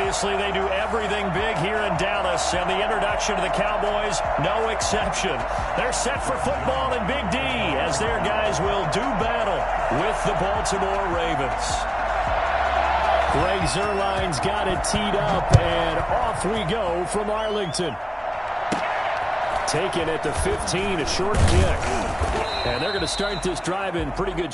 Obviously, they do everything big here in Dallas, and the introduction to the Cowboys, no exception. They're set for football in Big D as their guys will do battle with the Baltimore Ravens. Greg Zuerlein's got it teed up, and off we go from Arlington. Taken at the 15, a short kick. And they're going to start this drive in pretty good.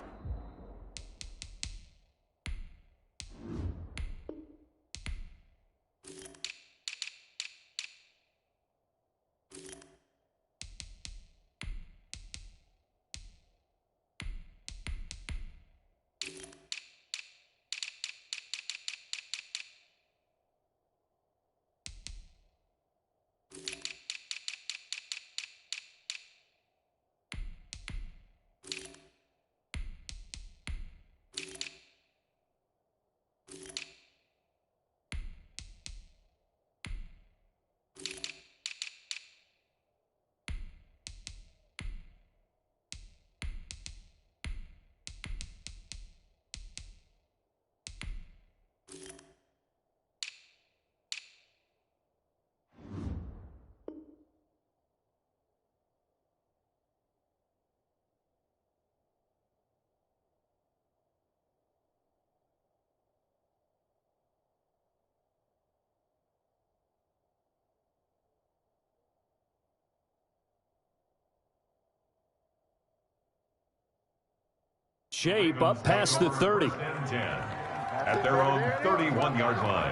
Shape up past the 30. At their own 31-yard line.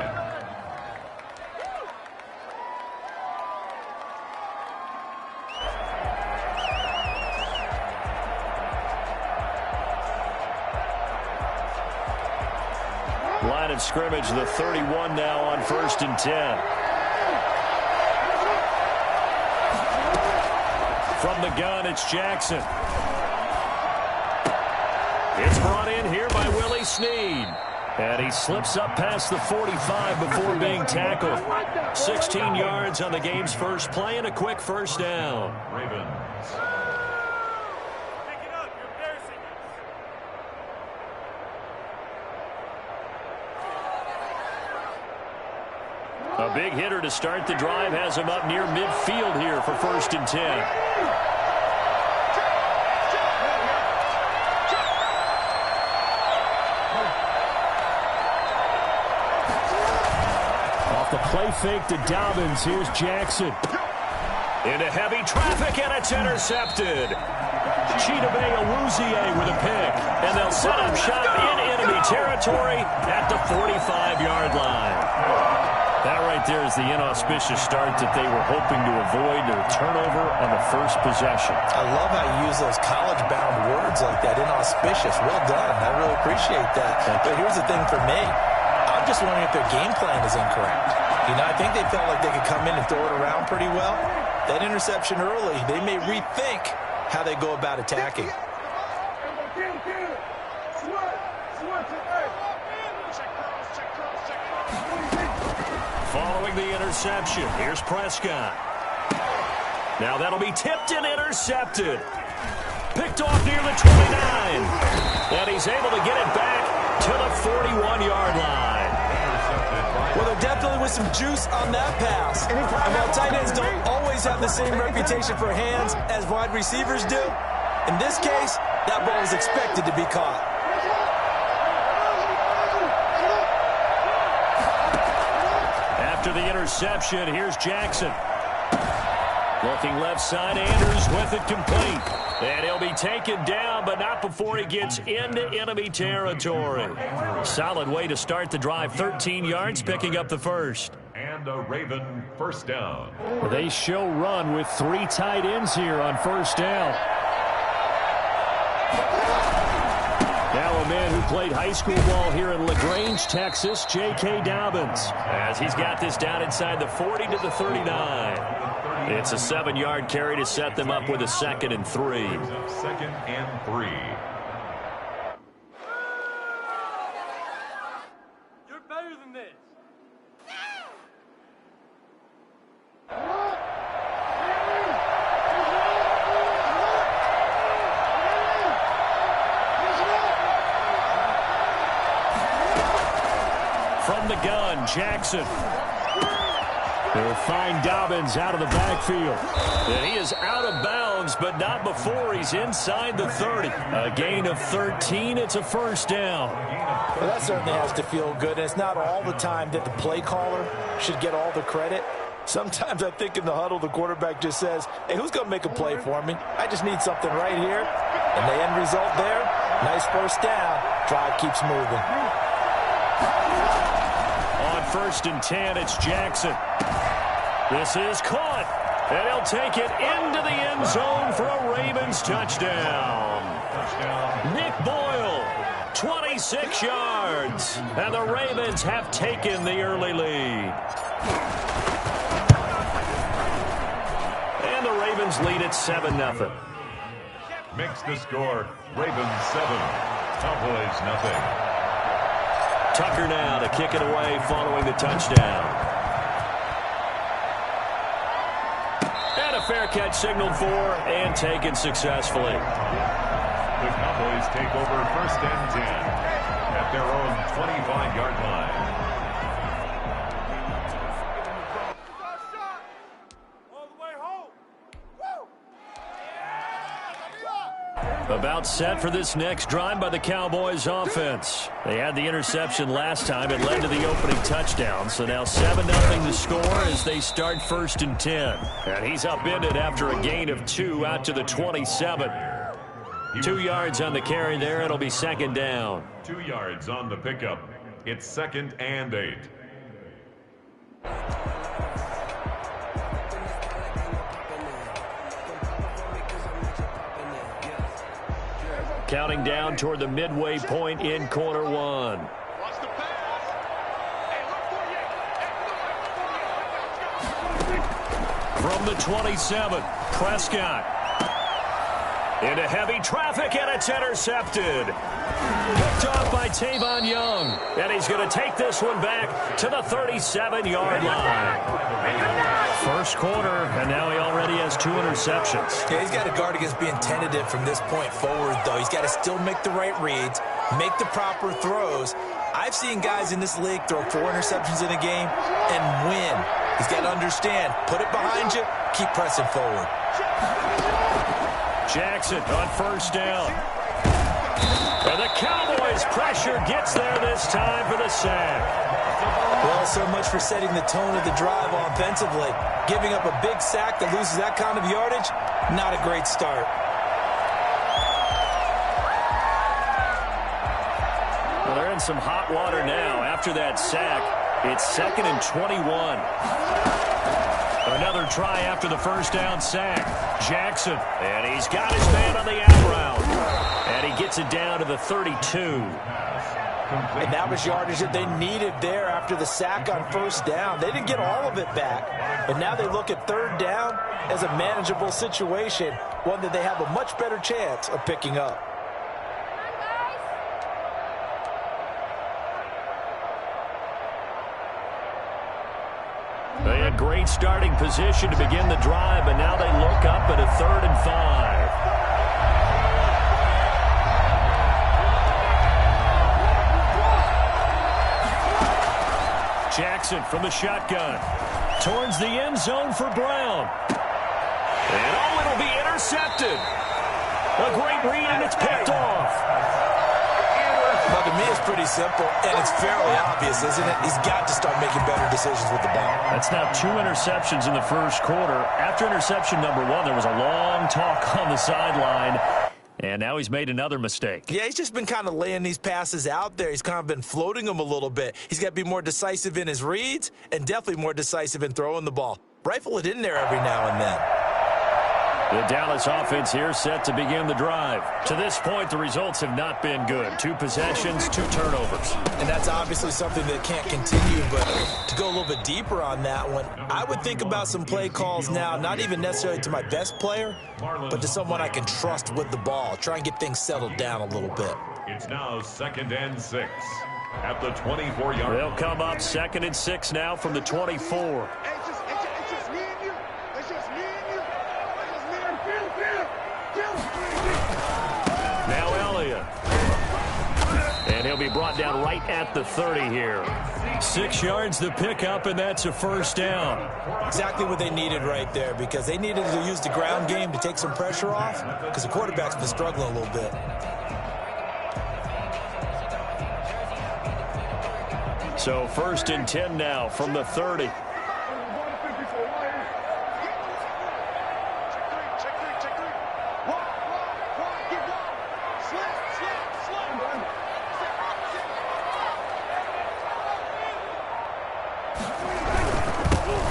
Line of scrimmage, the 31 now on 1st and 10. From the gun, it's Jackson. It's brought in here by Willie Snead. And he slips up past the 45 before being tackled. 16 yards on the game's first play and a quick first down. Ravens. A big hitter to start the drive has him up near midfield here for 1st and 10. The play fake to Dobbins. Here's Jackson. Into heavy traffic, and it's intercepted. Chidobe Awuzie with a pick. And they'll set up shop in enemy territory at the 45-yard line. That right there is the inauspicious start that they were hoping to avoid, a turnover on the first possession. I love how you use those college-bound words like that, inauspicious. Well done. I really appreciate that. But here's the thing for me. I'm just wondering if their game plan is incorrect. You know, I think they felt like they could come in and throw it around pretty well. That interception early, they may rethink how they go about attacking. Following the interception, here's Prescott. Now that'll be tipped and intercepted. Picked off near the 29. And he's able to get it back to the 41-yard line. Well, there definitely was some juice on that pass. And while tight ends don't always have the same reputation for hands as wide receivers do, in this case, that ball was expected to be caught. After the interception, here's Jackson. Looking left side, Andrews with it complete. And he'll be taken down, but not before he gets into enemy territory. Solid way to start the drive. 13 yards, picking up the first. And a Raven first down. They show run with 3 tight ends here on first down. Now a man who played high school ball here in LaGrange, Texas, J.K. Dobbins, as he's got this down inside the 40 to the 39. It's a 7-yard carry to set them up with a 2nd and 3. 2nd and 3. You're better than this. From the gun, again. Jackson. They'll find Dobbins out of the backfield. And he is out of bounds, but not before he's inside the 30. A gain of 13. It's a first down. Well, that certainly has to feel good. And it's not all the time that the play caller should get all the credit. Sometimes I think in the huddle, the quarterback just says, hey, who's going to make a play for me? I just need something right here. And the end result there, nice first down. Drive keeps moving. On 1st and 10, it's Jackson. This is caught, and he'll take it into the end zone for a Ravens touchdown. Nick Boyle, 26 yards, and the Ravens have taken the early lead. And the Ravens lead at 7-0. Makes the score Ravens 7, Cowboys nothing. Tucker now to kick it away following the touchdown. And a fair catch signaled for and taken successfully. The Cowboys take over 1st and 10 at their own 25-yard line. About set for this next drive by the Cowboys offense. They had the interception last time. It led to the opening touchdown. So now 7-0 to score as they start 1st and 10. And he's upended after a gain of 2 out to the 27. 2 yards on the carry there. It'll be 2nd down. 2 yards on the pickup. It's 2nd and 8. Counting down toward the midway point in quarter one. From the 27, Prescott. Into heavy traffic, and it's intercepted. Picked off by Tavon Young. And he's going to take this one back to the 37-yard line. First quarter, and now he already has 2 interceptions. Yeah, he's got to guard against being tentative from this point forward, though. He's got to still make the right reads, make the proper throws. I've seen guys in this league throw 4 interceptions in a game and win. He's got to understand, put it behind you, keep pressing forward. Jackson on 1st down. And the Cowboys' pressure gets there this time for the sack. Well, so much for setting the tone of the drive offensively. Giving up a big sack that loses that kind of yardage, not a great start. Well, they're in some hot water now. After that sack, it's 2nd and 21. Another try after the first down sack. Jackson, and he's got his man on the out route. And he gets it down to the 32. And that was yardage that they needed there after the sack on first down. They didn't get all of it back. But now they look at 3rd down as a manageable situation, one that they have a much better chance of picking up. They had great starting position to begin the drive, but now they look up at a 3rd and 5. Jackson from the shotgun. Towards the end zone for Brown. And oh, it'll be intercepted. A great read, and it's picked off. Well, to me, it's pretty simple, and it's fairly obvious, isn't it? He's got to start making better decisions with the ball. That's now 2 interceptions in the first quarter. After interception number 1, there was a long talk on the sideline. And now he's made another mistake. Yeah, he's just been kind of laying these passes out there. He's kind of been floating them a little bit. He's got to be more decisive in his reads and definitely more decisive in throwing the ball. Rifle it in there every now and then. The Dallas offense here set to begin the drive. To this point, the results have not been good. 2 possessions, 2 turnovers. And that's obviously something that can't continue, but to go a little bit deeper on that one, I would think about some play calls now, not even necessarily to my best player, but to someone I can trust with the ball. Try and get things settled down a little bit. It's now 2nd and 6 at the 24-yard line. They'll come up 2nd and 6 now from the 24. Now Elliott. And he'll be brought down right at the 30 here. 6 yards the pickup, and that's a first down. Exactly what they needed right there, because they needed to use the ground game to take some pressure off, because the quarterback's been struggling a little bit. So 1st and 10 now from the 30.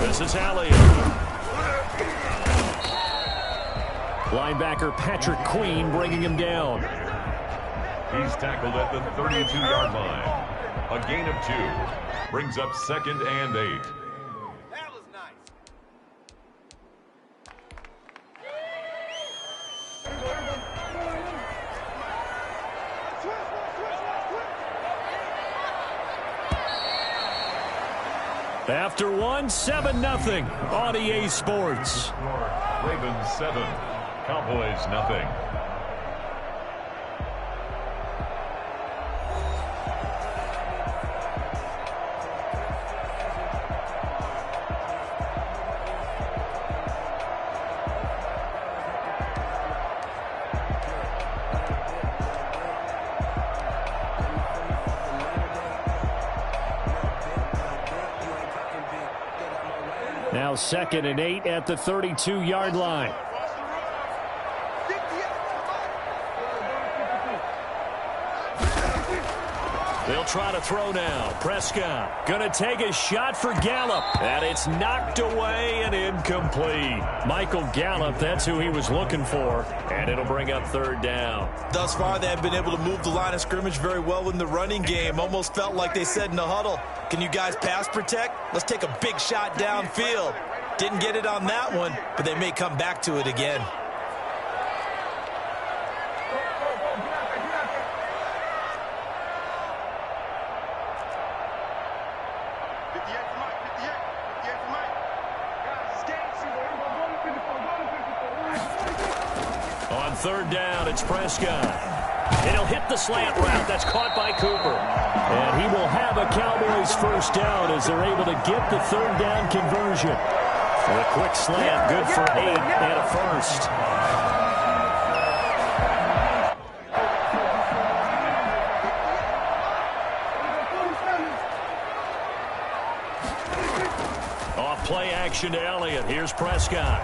This is Elliott. Linebacker Patrick Queen bringing him down. He's tackled at the 32-yard line. A gain of 2. Brings up 2nd and 8. That was nice. After 1, 7-0 on EA Sports. Ravens 7, Cowboys nothing. Now 2nd and 8 at the 32-yard line. They'll try to throw now. Prescott going to take a shot for Gallup. And it's knocked away and incomplete. Michael Gallup, that's who he was looking for. And it'll bring up 3rd down. Thus far, they have been able to move the line of scrimmage very well in the running game. Almost felt like they said in the huddle, can you guys pass protect? Let's take a big shot downfield. Didn't get it on that one, but they may come back to it again. On 3rd down, it's Prescott. And he'll hit the slant route. That's caught by Cooper. And he will have a Cowboys 1st down as they're able to get the 3rd down conversion. A quick slant, good for 8 and a first. Off play action to Elliott. Here's Prescott.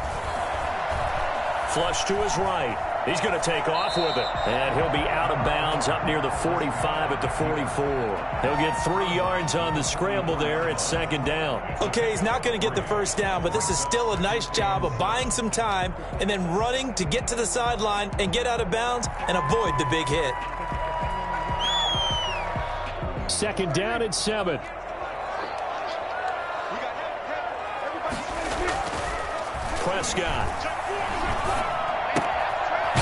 Flush to his right. He's going to take off with it. And he'll be out of bounds up near the 45 at the 44. He'll get 3 yards on the scramble there. It's 2nd down. Okay, he's not going to get the 1st down, but this is still a nice job of buying some time and then running to get to the sideline and get out of bounds and avoid the big hit. 2nd down at 7. Prescott.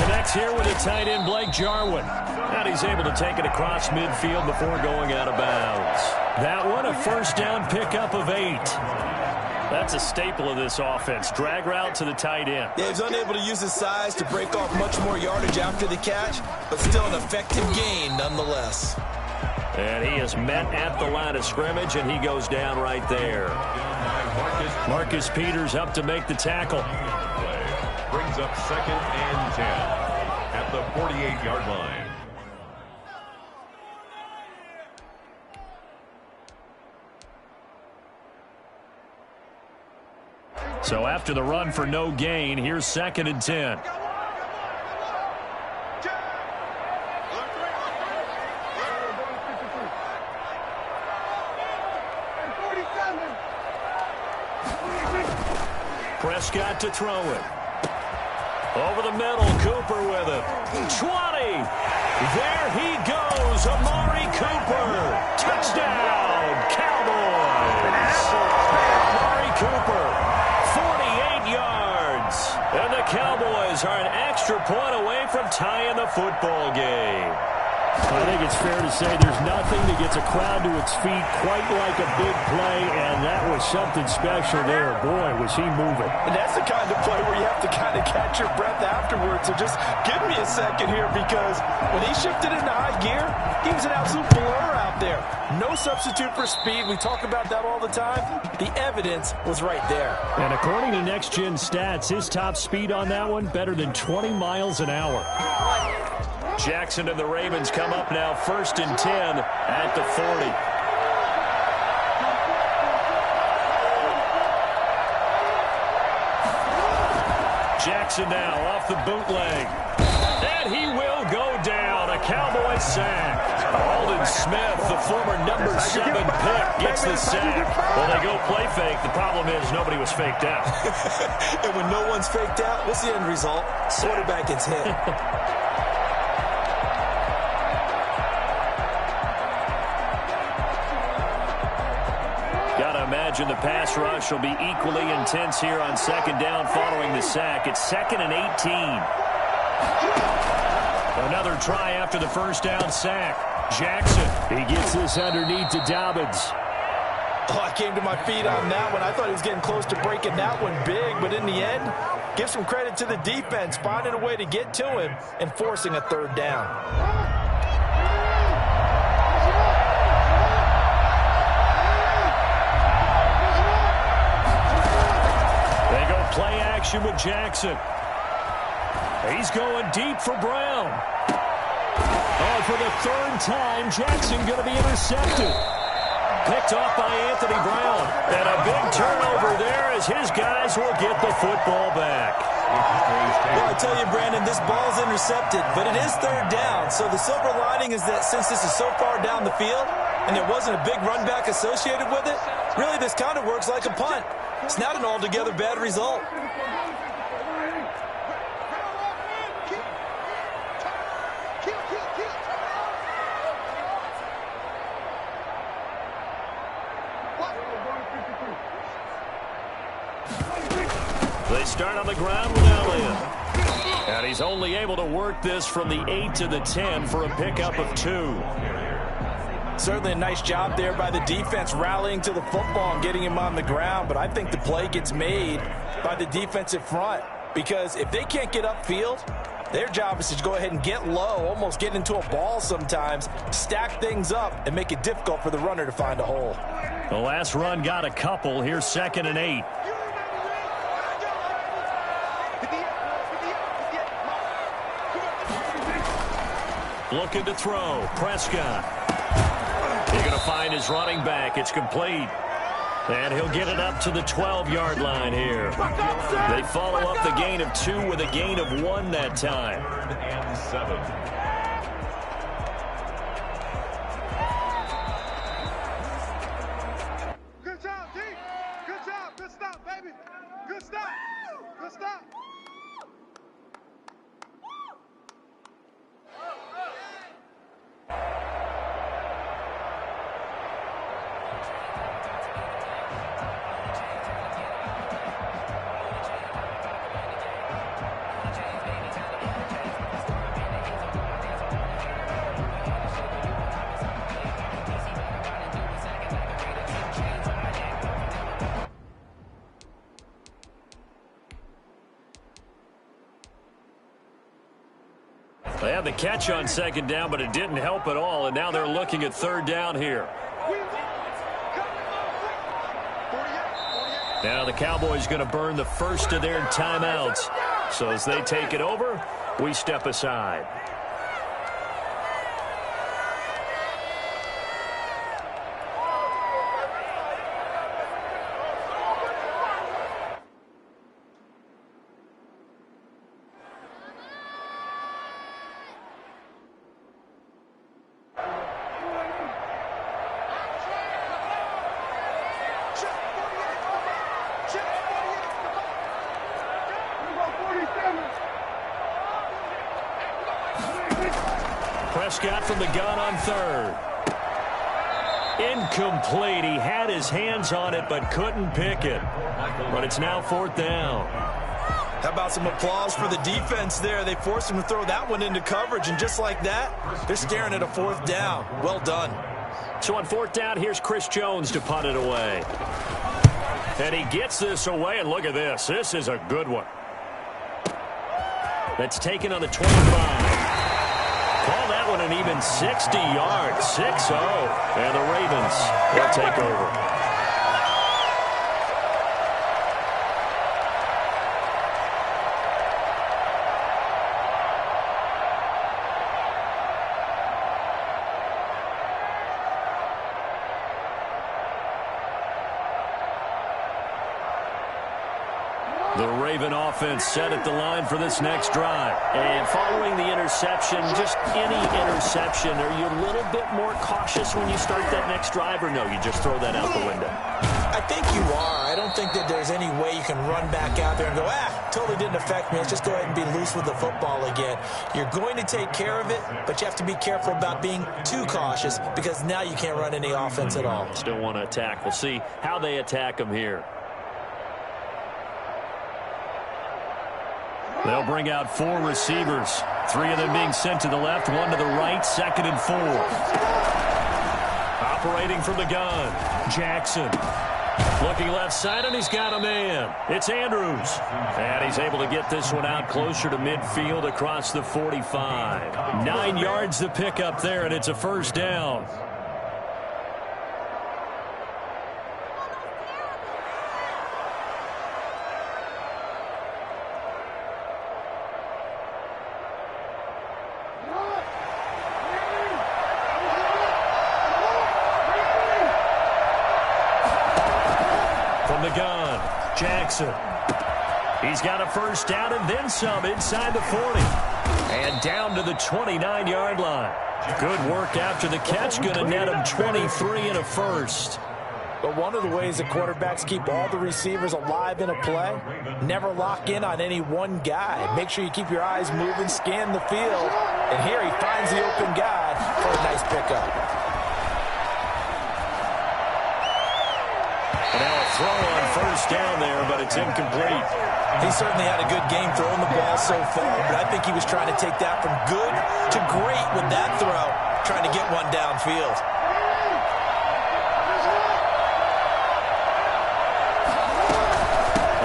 Connects here with a tight end, Blake Jarwin. And he's able to take it across midfield before going out of bounds. That one, a 1st down pickup of 8. That's a staple of this offense. Drag route to the tight end. Yeah, he's unable to use his size to break off much more yardage after the catch, but still an effective gain nonetheless. And he is met at the line of scrimmage, and he goes down right there. Marcus Peters up to make the tackle. Brings up 2nd and 10 at the 48-yard line. So after the run for no gain, here's 2nd and 10. Prescott to throw it. Over the middle, Cooper with it. 20. There he goes, Amari Cooper. Touchdown, Cowboys. Amari Cooper, 48 yards. And the Cowboys are an extra point away from tying the football game. I think it's fair to say there's nothing that gets a crowd to its feet quite like a big play, and that was something special there. Boy, was he moving. And that's the kind of play where you have to kind of catch your breath afterwards. So just give me a second here, because when he shifted into high gear, he was an absolute blur out there. No substitute for speed. We talk about that all the time. The evidence was right there. And according to Next Gen Stats, his top speed on that one, better than 20 miles an hour. Jackson and the Ravens come up now 1st and 10 at the 40. Jackson now off the bootleg. And he will go down. A Cowboy sack. Aldon Smith, the former number 7 pick, gets the sack. Well, they go play fake. The problem is nobody was faked out. And when no one's faked out, what's the end result? Quarterback gets hit. Gotta imagine the pass rush will be equally intense here on 2nd down following the sack. It's 2nd and 18. Another try after the 1st down sack. Jackson, he gets this underneath to Dobbins. Oh, I came to my feet on that one. I thought he was getting close to breaking that one big, but in the end, give some credit to the defense, finding a way to get to him and forcing a 3rd down. They go play action with Jackson. He's going deep for Brown. Oh, for the 3rd time, Jackson going to be intercepted. Picked off by Anthony Brown. And a big turnover there as his guys will get the football back. Well, I tell you, Brandon, this ball's intercepted, but it is 3rd down. So the silver lining is that since this is so far down the field and there wasn't a big run back associated with it, really this kind of works like a punt. It's not an altogether bad result. They start on the ground with Elliott. And he's only able to work this from the 8 to the 10 for a pickup of 2. Certainly a nice job there by the defense rallying to the football and getting him on the ground, but I think the play gets made by the defensive front, because if they can't get upfield, their job is to go ahead and get low, almost get into a ball sometimes, stack things up, and make it difficult for the runner to find a hole. The last run got a couple. Here's 2nd and 8. Looking to throw. Prescott. He's going to find his running back. It's complete. And he'll get it up to the 12-yard line here. They follow up the gain of 2 with a gain of 1 that time. 3rd and 7. Good job, D. Good job. Good stop, baby. Good stop. Good stop. They had the catch on 2nd down, but it didn't help at all, and now they're looking at 3rd down here. Now the Cowboys going to burn the first of their timeouts. So as they take it over, we step aside. Prescott from the gun on 3rd. Incomplete. He had his hands on it but couldn't pick it. But it's now 4th down. How about some applause for the defense there? They forced him to throw that one into coverage, and just like that, they're staring at a 4th down. Well done. So on 4th down, here's Chris Jones to punt it away. And he gets this away, and look at this. This is a good one. That's taken on the 25. Call that one an even 60 yards. 6-0. And the Ravens will take over. The Raven offense set at the line for this next drive. And following the interception, just any interception, are you a little bit more cautious when you start that next drive, or no, you just throw that out the window? I think you are. I don't think that there's any way you can run back out there and go, totally didn't affect me. Let's just go ahead and be loose with the football again. You're going to take care of it, but you have to be careful about being too cautious because now you can't run any offense at all. Still want to attack. We'll see how they attack them here. They'll bring out 4 receivers. 3 of them being sent to the left, 1 to the right, 2nd and 4. Operating from the gun, Jackson. Looking left side, and he's got a man. It's Andrews. And he's able to get this one out closer to midfield across the 45. 9 yards to pick up there, and it's a first down. Jackson. He's got a first down and then some inside the 40. And down to the 29-yard line. Good work after the catch. Going to net him 23 and a first. But one of the ways the quarterbacks keep all the receivers alive in a play, never lock in on any one guy. Make sure you keep your eyes moving, scan the field. And here he finds the open guy for a nice pickup. Throw on first down there, but it's incomplete. He certainly had a good game throwing the ball so far, but I think he was trying to take that from good to great with that throw, trying to get one downfield.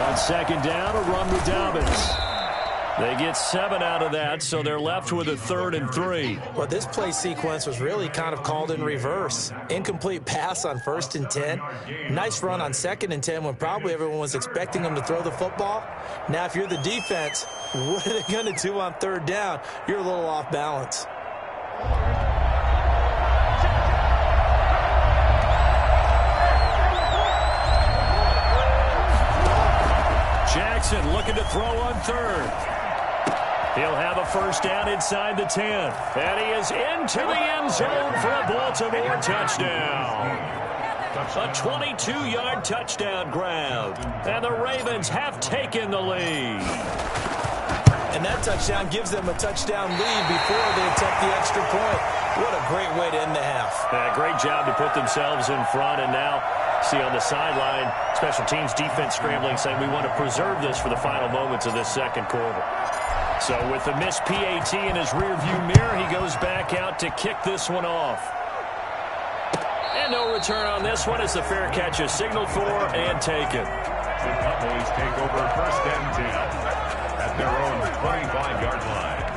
On second down, a run with Dobbins. They get 7 out of that, so they're left with a 3rd and 3. Well, this play sequence was really kind of called in reverse. Incomplete pass on 1st and 10. Nice run on 2nd and 10 when probably everyone was expecting them to throw the football. Now, if you're the defense, what are they going to do on 3rd down? You're a little off balance. Jackson looking to throw on 3rd. He'll have a first down inside the 10. And he is into the end zone for a Baltimore touchdown. A 22-yard touchdown grab. And the Ravens have taken the lead. And that touchdown gives them a touchdown lead before they attempt the extra point. What a great way to end the half. Great job to put themselves in front. And now, see on the sideline, special teams defense scrambling, saying we want to preserve this for the final moments of this second quarter. So with the missed PAT in his rearview mirror, he goes back out to kick this one off. And no return on this one as the fair catch is signaled for and taken. The Cowboys take over 1st and 10 at their own 25-yard line.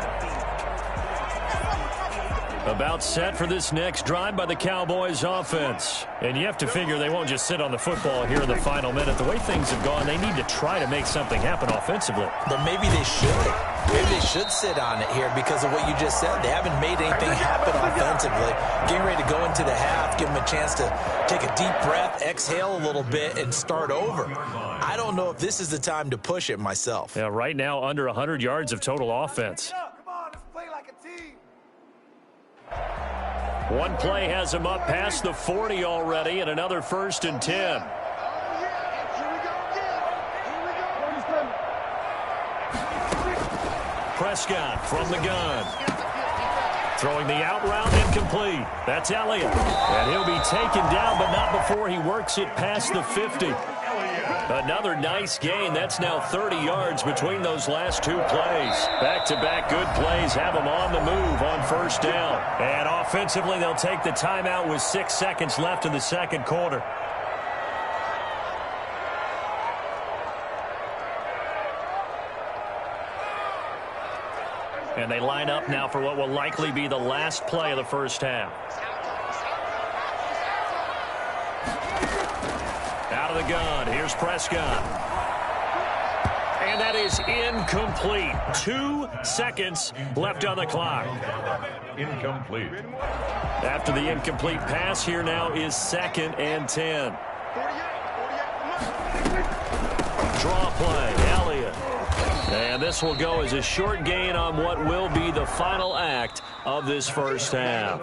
About set for this next drive by the Cowboys offense. And you have to figure they won't just sit on the football here in the final minute. The way things have gone, they need to try to make something happen offensively. But maybe they should. Maybe they should sit on it here because of what you just said. They haven't made anything happen offensively. Getting ready to go into the half, give them a chance to take a deep breath, exhale a little bit, and start over. I don't know if this is the time to push it myself. Yeah, right now under 100 yards of total offense. Come on, let's play like a team. One play has him up past the 40 already, and another 1st and 10. Prescott from the gun. Throwing the out route incomplete. That's Elliott. And he'll be taken down, but not before he works it past the 50. Another nice gain. That's now 30 yards between those last 2 plays. Back-to-back good plays have them on the move on 1st down. And offensively, they'll take the timeout with 6 seconds left in the second quarter. And they line up now for what will likely be the last play of the first half. Out of the gun, here's Prescott. And that is incomplete. 2 seconds left on the clock. Incomplete. After the incomplete pass, here now is 2nd and 10. Draw play, Elliott. And this will go as a short gain on what will be the final act of this first half.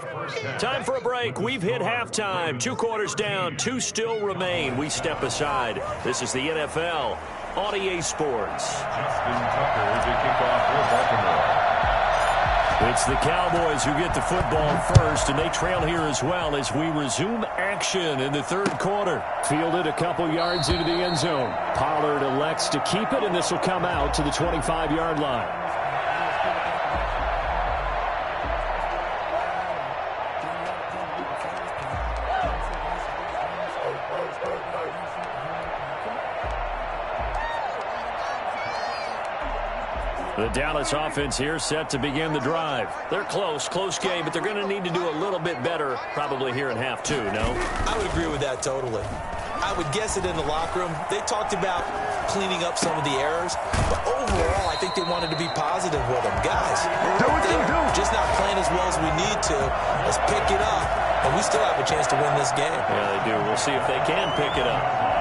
Time for a break. We've hit halftime. 2 quarters down, 2 still remain. We step aside. This is the NFL on EA Sports. Justin Tucker to kick off for Baltimore. It's the Cowboys who get the football first, and they trail here as well as we resume action in the 3rd quarter. Fielded a couple yards into the end zone. Pollard elects to keep it, and this will come out to the 25-yard line. The Dallas offense here set to begin the drive. They're close game, but they're going to need to do a little bit better probably here in half 2, no? I would agree with that totally. I would guess it in the locker room. They talked about cleaning up some of the errors, but overall, I think they wanted to be positive with them. Guys, we're just not playing as well as we need to. Let's pick it up, and we still have a chance to win this game. Yeah, they do. We'll see if they can pick it up.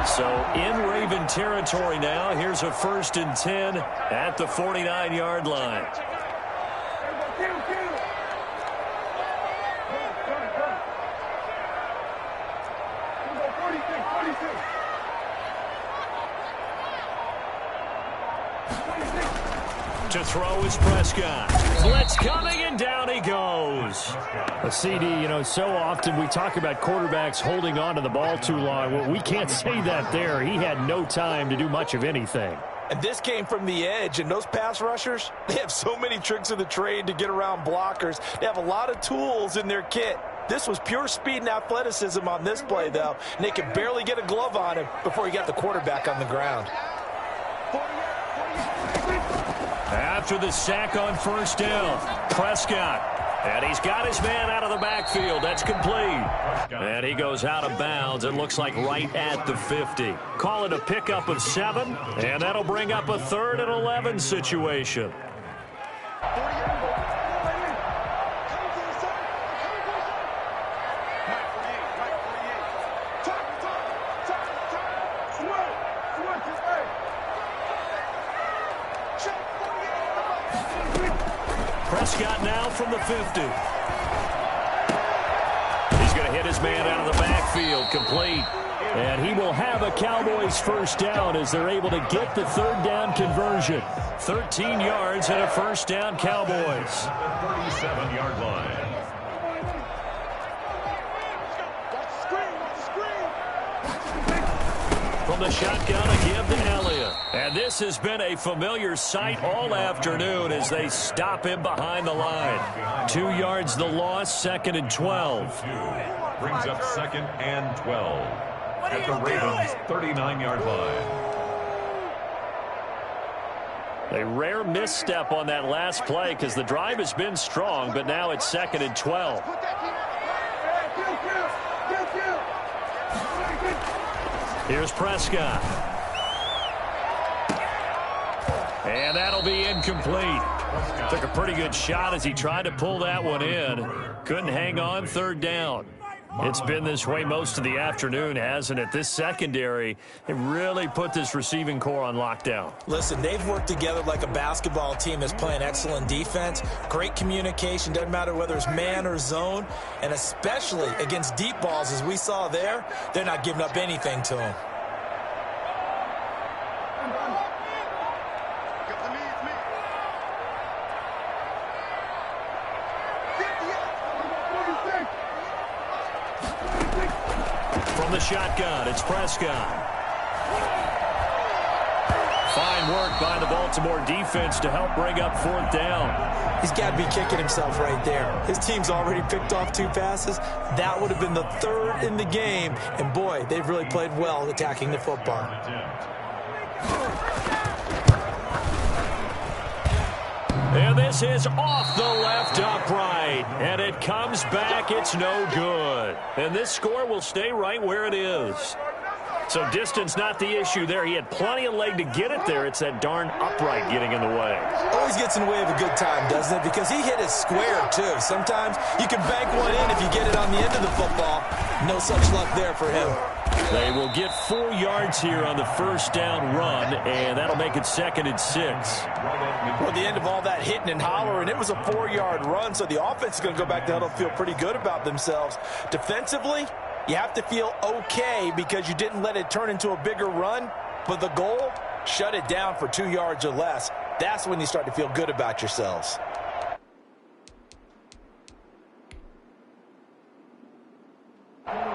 So in Raven territory now. Here's a 1st and 10 at the 49-yard line. To throw is Prescott. Blitz coming, and down he goes. A CD, so often we talk about quarterbacks holding on to the ball too long. Well, we can't say that there. He had no time to do much of anything. And this came from the edge, and those pass rushers, they have so many tricks of the trade to get around blockers. They have a lot of tools in their kit. This was pure speed and athleticism on this play, though, and they could barely get a glove on him before he got the quarterback on the ground. After the sack on 1st down, Prescott. And he's got his man out of the backfield. That's complete. And he goes out of bounds. It looks like right at the 50. Call it a pickup of 7, and that'll bring up a 3rd and 11 situation. Prescott now from the 50. He's going to hit his man out of the backfield, complete. And he will have a Cowboys 1st down as they're able to get the 3rd down conversion. 13 yards and a 1st down, Cowboys. 37-yard line. From the shotgun, a give to Elliott. And this has been a familiar sight all afternoon as they stop him behind the line. 2 yards the loss, 2nd and 12. Brings up 2nd and 12 at the Ravens' 39-yard line. A rare misstep on that last play because the drive has been strong, but now it's 2nd and 12. Here's Prescott. And that'll be incomplete. Took a pretty good shot as he tried to pull that one in. Couldn't hang on, 3rd down. It's been this way most of the afternoon, hasn't it? This secondary, it really put this receiving core on lockdown. Listen, they've worked together like a basketball team that's playing excellent defense. Great communication, doesn't matter whether it's man or zone. And especially against deep balls, as we saw there, they're not giving up anything to them. From the shotgun, it's Prescott. Fine work by the Baltimore defense to help bring up 4th down. He's got to be kicking himself right there. His team's already picked off 2 passes. That would have been the 3rd in the game. And, boy, they've really played well attacking the football. And this is off the left upright. And it comes back. It's no good. And this score will stay right where it is. So distance not the issue there. He had plenty of leg to get it there. It's that darn upright getting in the way. Always gets in the way of a good time, doesn't it? Because he hit it square, too. Sometimes you can bank one in if you get it on the end of the football. No such luck there for him. They will get 4 yards here on the first down run, and that'll make it 2nd and 6. Well, the end of all that hitting and hollering, it was a 4-yard run, so the offense is going to go back to huddle, feel pretty good about themselves. Defensively, you have to feel okay because you didn't let it turn into a bigger run, but the goal, shut it down for 2 yards or less. That's when you start to feel good about yourselves.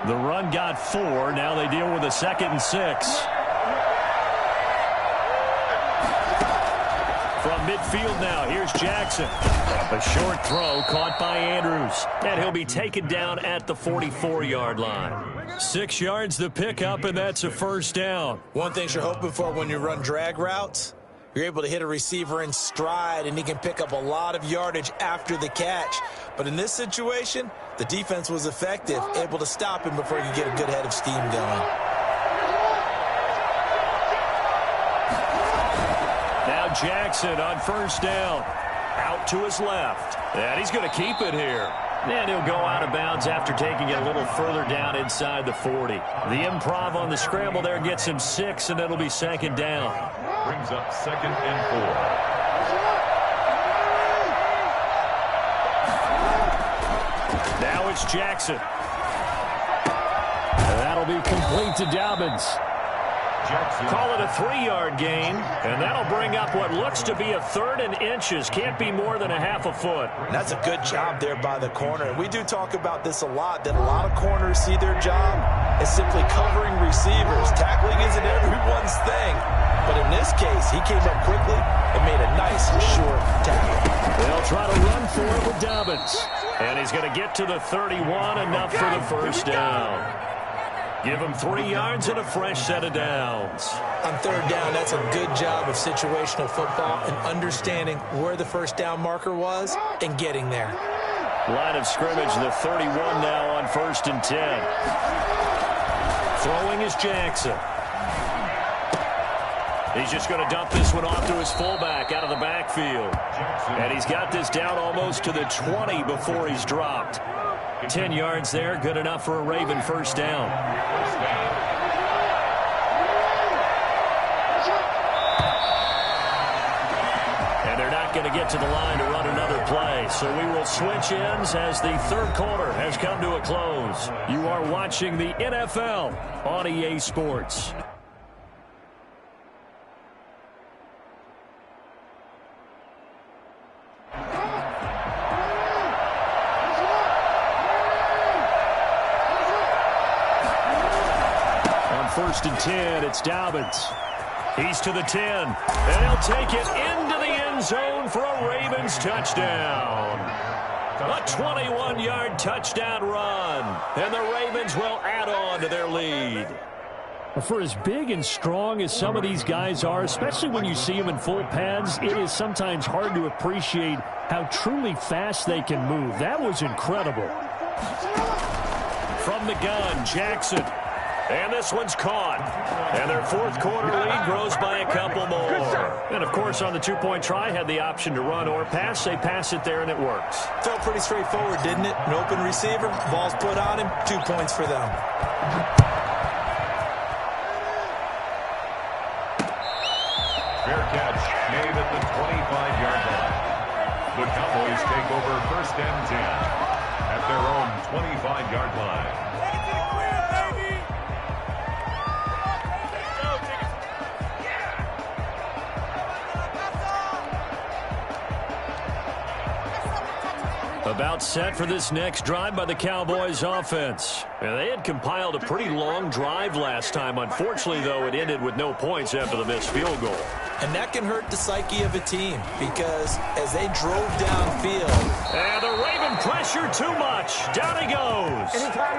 The run got 4. Now they deal with a 2nd and 6. From midfield now, here's Jackson. A short throw caught by Andrews. And he'll be taken down at the 44-yard line. 6 yards the pickup, and that's a first down. One thing you're hoping for when you run drag routes, you're able to hit a receiver in stride, and he can pick up a lot of yardage after the catch. But in this situation, the defense was effective, able to stop him before he could get a good head of steam going. Now Jackson on first down. Out to his left. And he's going to keep it here. And he'll go out of bounds after taking it a little further down inside the 40. The improv on the scramble there gets him 6, and it'll be 2nd down. Brings up 2nd and 4. Now it's Jackson. That'll be complete to Dobbins. Call it a 3-yard gain, and that'll bring up what looks to be a 3rd and inches. Can't be more than a half a foot. That's a good job there by the corner. And we do talk about this a lot, that a lot of corners see their job as simply covering receivers. Tackling isn't everyone's thing. But in this case, he came up quickly and made a nice, short tackle. They'll try to run for it with Dobbins. And he's going to get to the 31, enough for the first down. Give him 3 yards and a fresh set of downs. On 3rd down, that's a good job of situational football and understanding where the first down marker was and getting there. Line of scrimmage, the 31 now on 1st and 10. Throwing is Jackson. He's just going to dump this one off to his fullback out of the backfield. And he's got this down almost to the 20 before he's dropped. 10 yards there, good enough for a Raven first down. And they're not going to get to the line to run another play. So we will switch ends as the 3rd quarter has come to a close. You are watching the NFL on EA Sports. First and 10, it's Dobbins. He's to the 10, and he'll take it into the end zone for a Ravens touchdown. A 21-yard touchdown run, and the Ravens will add on to their lead. For as big and strong as some of these guys are, especially when you see them in full pads, it is sometimes hard to appreciate how truly fast they can move. That was incredible. From the gun, Jackson. And this one's caught. And their 4th quarter lead grows by a couple more. And, of course, on the 2-point try, had the option to run or pass. They pass it there, and it works. Felt pretty straightforward, didn't it? An open receiver, ball's put on him, 2 points for them. Fair catch made at the 25-yard line. The Cowboys take over 1st and 10 at their own 25-yard line. About set for this next drive by the Cowboys offense. And they had compiled a pretty long drive last time. Unfortunately, though, it ended with no points after the missed field goal. And that can hurt the psyche of a team because as they drove downfield. And the Raven pressure too much. Down he goes.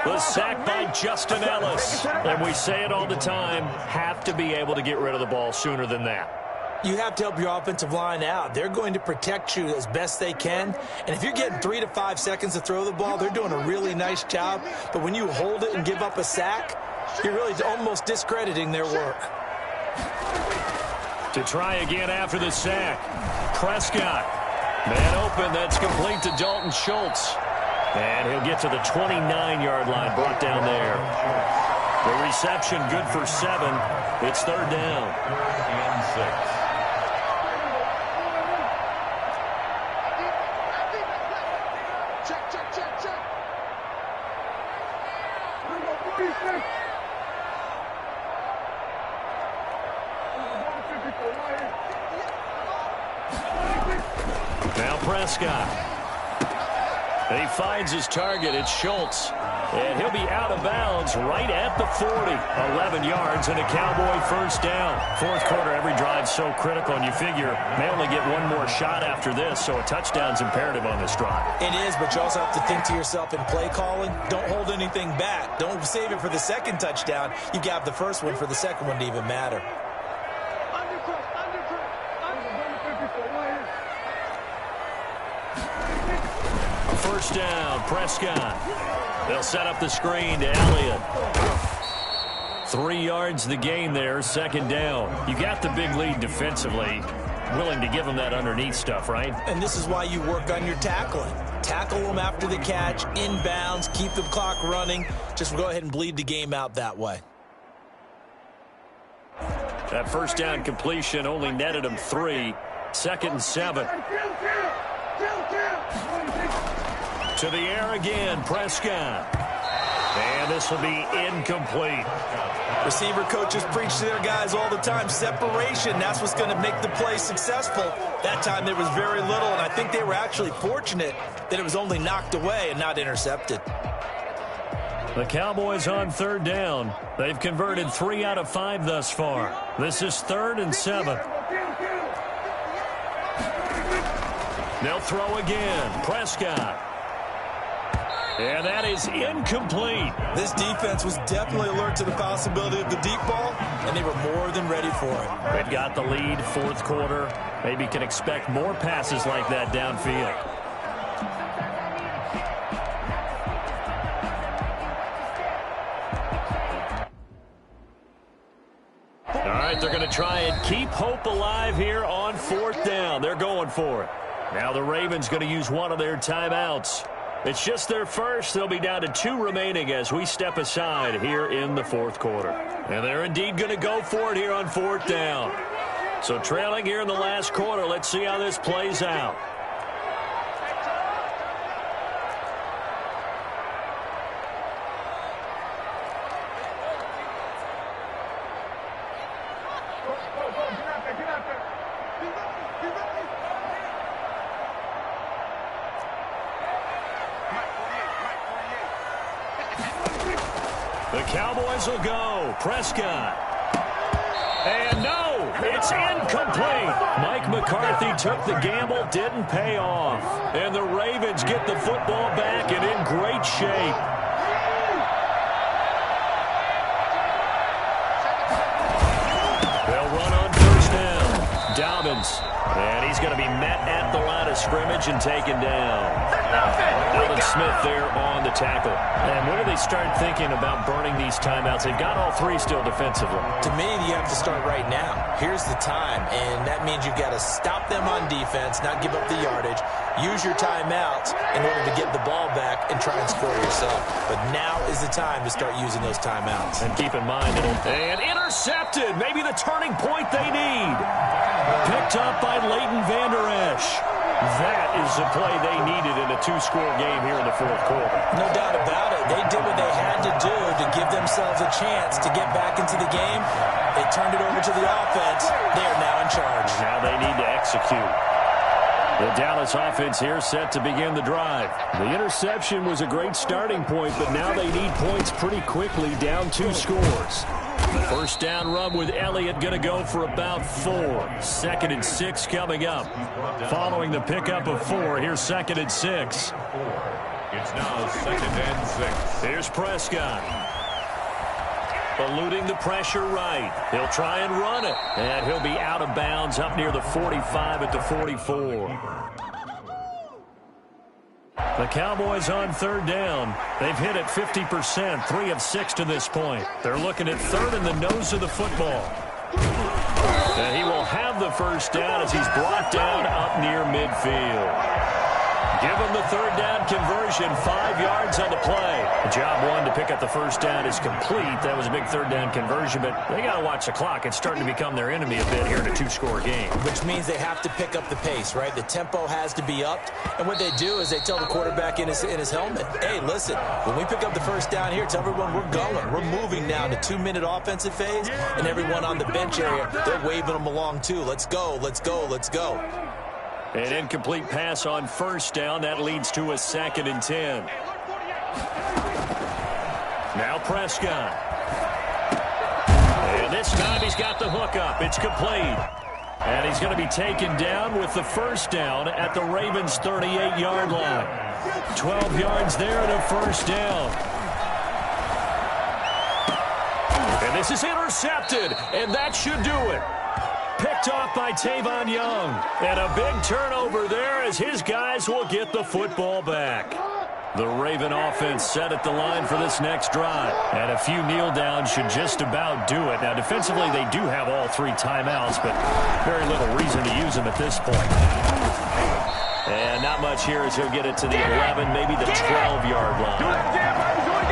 The sack by Justin Ellis. And we say it all the time, have to be able to get rid of the ball sooner than that. You have to help your offensive line out. They're going to protect you as best they can. And if you're getting 3 to 5 seconds to throw the ball, they're doing a really nice job. But when you hold it and give up a sack, you're really almost discrediting their work. To try again after the sack. Prescott. Man open, that's complete to Dalton Schultz. And he'll get to the 29-yard line, brought down there. The reception good for 7. It's third down. 3rd and 6. Now Prescott. He finds his target. It's Schultz. And he'll be out of bounds right at the 40. 11 yards and a Cowboy first down. Fourth quarter, every drive's so critical, and you figure may only get one more shot after this, so a touchdown's imperative on this drive. It is, but you also have to think to yourself in play calling, don't hold anything back. Don't save it for the second touchdown. You got the first one for the second one to even matter. First down, Prescott. They'll set up the screen to Elliott. 3 yards the gain there, second down. You got the big lead defensively. Willing to give them that underneath stuff, right? And this is why you work on your tackling. Tackle them after the catch, inbounds, keep the clock running. Just go ahead and bleed the game out that way. That first down completion only netted him 3. 2nd and 7. To the air again, Prescott. And this will be incomplete. Receiver coaches preach to their guys all the time. Separation, that's what's going to make the play successful. That time there was very little, and I think they were actually fortunate that it was only knocked away and not intercepted. The Cowboys on third down. They've converted 3 out of 5 thus far. This is 3rd and 7. They'll throw again. Prescott. And that is incomplete. This defense was definitely alert to the possibility of the deep ball, and they were more than ready for it. They've got the lead, fourth quarter. Maybe can expect more passes like that downfield. All right, they're going to try and keep hope alive here on 4th down. They're going for it. Now the Ravens going to use one of their timeouts. It's just their first. They'll be down to 2 remaining as we step aside here in the 4th quarter. And they're indeed going to go for it here on 4th down. So trailing here in the last quarter. Let's see how this plays out. The Cowboys will go. Prescott. And no, it's incomplete. Mike McCarthy took the gamble, didn't pay off. And the Ravens get the football back and in great shape. They'll run on first down. Dobbins. And he's going to be met at the line of scrimmage and taken down. Alden Smith there on the tackle. And when do they start thinking about burning these timeouts? They've got all 3 still defensively. To me, you have to start right now. Here's the time, and that means you've got to stop them on defense, not give up the yardage. Use your timeouts in order to get the ball back and try and score yourself. But now is the time to start using those timeouts. And keep in mind, and intercepted. Maybe the turning point they need. Picked up by Leighton Vander Esch. That is the play they needed in a 2-score game here in the 4th quarter. No doubt about it. They did what they had to do to give themselves a chance to get back into the game. They turned it over to the offense. They are now in charge. Now they need to execute. The Dallas offense here set to begin the drive. The interception was a great starting point, but now they need points pretty quickly, down 2 scores. First down run with Elliott going to go for about 4. 2nd and 6 coming up. Following the pickup of 4, here's 2nd and 6. It's now 2nd and 6. Here's Prescott. eluding the pressure right. He'll try and run it, and he'll be out of bounds up near the 45 at the 44. The Cowboys on third down. They've hit it 50%, 3 of 6 to this point. They're looking at third in the nose of the football. And he will have the first down as he's brought down up near midfield. Give him the third down conversion, 5 yards on the play. Job one to pick up the first down is complete. That was a big third down conversion, but they got to watch the clock. It's starting to become their enemy a bit here in a 2-score game. Which means they have to pick up the pace, right? The tempo has to be upped. And what they do is they tell the quarterback in his helmet, hey, listen, when we pick up the first down here, tell everyone we're going. We're moving now to 2-minute offensive phase, and everyone on the bench area, they're waving them along too. Let's go, let's go, let's go. An incomplete pass on first down. That leads to a 2nd and 10. Now Prescott. And this time he's got the hook up. It's complete. And he's going to be taken down with the first down at the Ravens' 38-yard line. 12 yards there and a first down. And this is intercepted, and that should do it. Picked off by Tavon Young. And a big turnover there as his guys will get the football back. The Raven offense set at the line for this next drive. And a few kneel downs should just about do it. Now, defensively, they do have all 3 timeouts, but very little reason to use them at this point. And not much here as he'll get it to the 11, maybe the 12-yard line.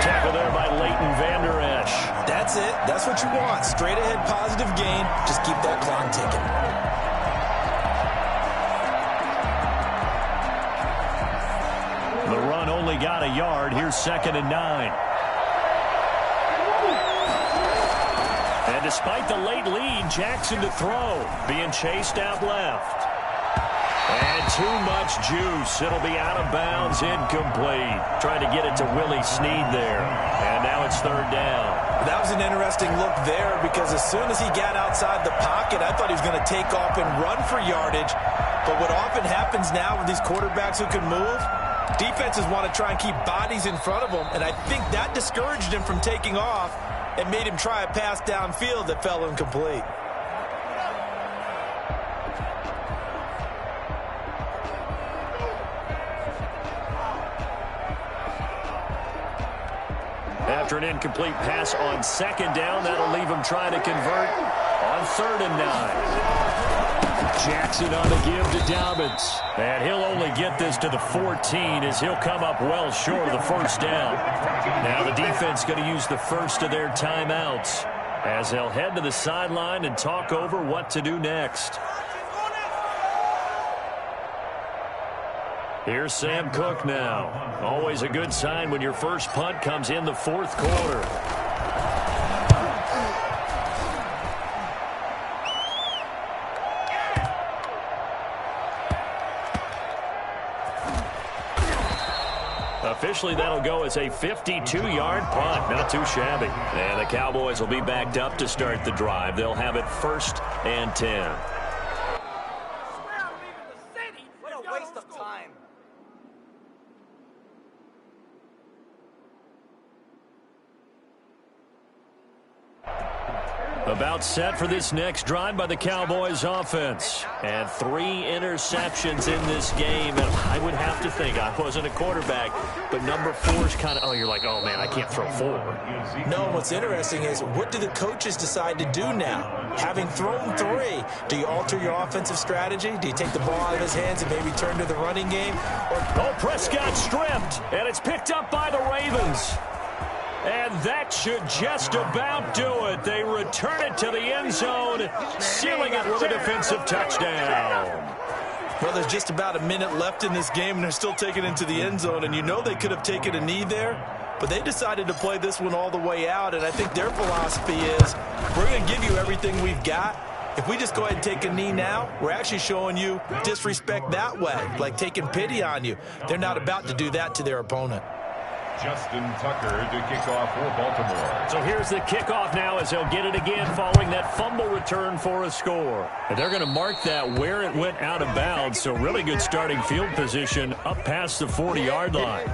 Tackle there by Leighton Vander Esch. That's it. That's what you want. Straight ahead positive gain. Just keep that clock ticking. The run only got a yard. Here's 2nd and 9. And despite the late lead, Jackson to throw. Being chased out left. And too much juice. It'll be out of bounds, incomplete. Trying to get it to Willie Snead there. And now it's 3rd down. That was an interesting look there because as soon as he got outside the pocket, I thought he was going to take off and run for yardage. But what often happens now with these quarterbacks who can move, defenses want to try and keep bodies in front of them. And I think that discouraged him from taking off and made him try a pass downfield that fell incomplete. After an incomplete pass on 2nd down, that'll leave him trying to convert on 3rd and 9. Jackson on the give to Dobbins. And he'll only get this to the 14 as he'll come up well short of the first down. Now the defense going to use the first of their timeouts as they'll head to the sideline and talk over what to do next. Here's Sam Cook now. Always a good sign when your first punt comes in the 4th quarter. Officially, that'll go as a 52-yard punt. Not too shabby. And the Cowboys will be backed up to start the drive. They'll have it 1st and 10. About set for this next drive by the Cowboys offense. And 3 interceptions in this game. And I would have to think, I wasn't a quarterback, but number 4's kind of, oh, you're like, oh, man, I can't throw 4. No, what's interesting is what do the coaches decide to do now? Having thrown 3, do you alter your offensive strategy? Do you take the ball out of his hands and maybe turn to the running game? Oh, Prescott stripped, and it's picked up by the Ravens. And that should just about do it. They return it to the end zone, sealing it with a defensive touchdown. Well, there's just about a minute left in this game, and they're still taking it into the end zone. And you know they could have taken a knee there, but they decided to play this one all the way out. And I think their philosophy is, we're going to give you everything we've got. If we just go ahead and take a knee now, we're actually showing you disrespect that way, like taking pity on you. They're not about to do that to their opponent. Justin Tucker to kick off for Baltimore. So here's the kickoff now as they'll get it again following that fumble return for a score. And they're going to mark that where it went out of bounds. So really good starting field position up past the 40-yard line.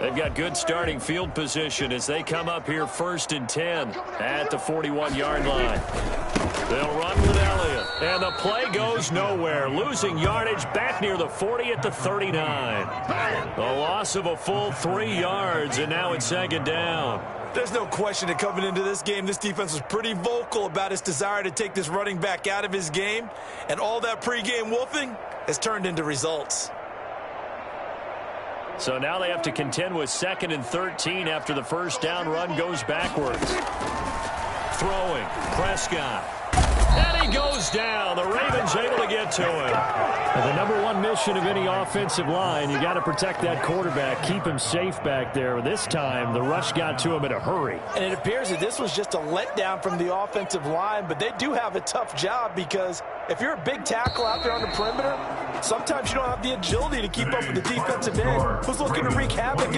They've got good starting field position as they come up here 1st and 10 at the 41-yard line. They'll run with Elliott, and the play goes nowhere, losing yardage back near the 40 at the 39. A loss of a full 3 yards, and now it's 2nd down. There's no question that coming into this game, this defense was pretty vocal about its desire to take this running back out of his game, and all that pregame wolfing has turned into results. So now they have to contend with 2nd and 13 after the first down run goes backwards. Throwing, Prescott. And he goes down. The Ravens able to get to him. And the number one mission of any offensive line, you got to protect that quarterback, keep him safe back there. This time, the rush got to him in a hurry. And it appears that this was just a letdown from the offensive line, but they do have a tough job because if you're a big tackle out there on the perimeter, sometimes you don't have the agility to keep up with the defensive end who's looking to wreak havoc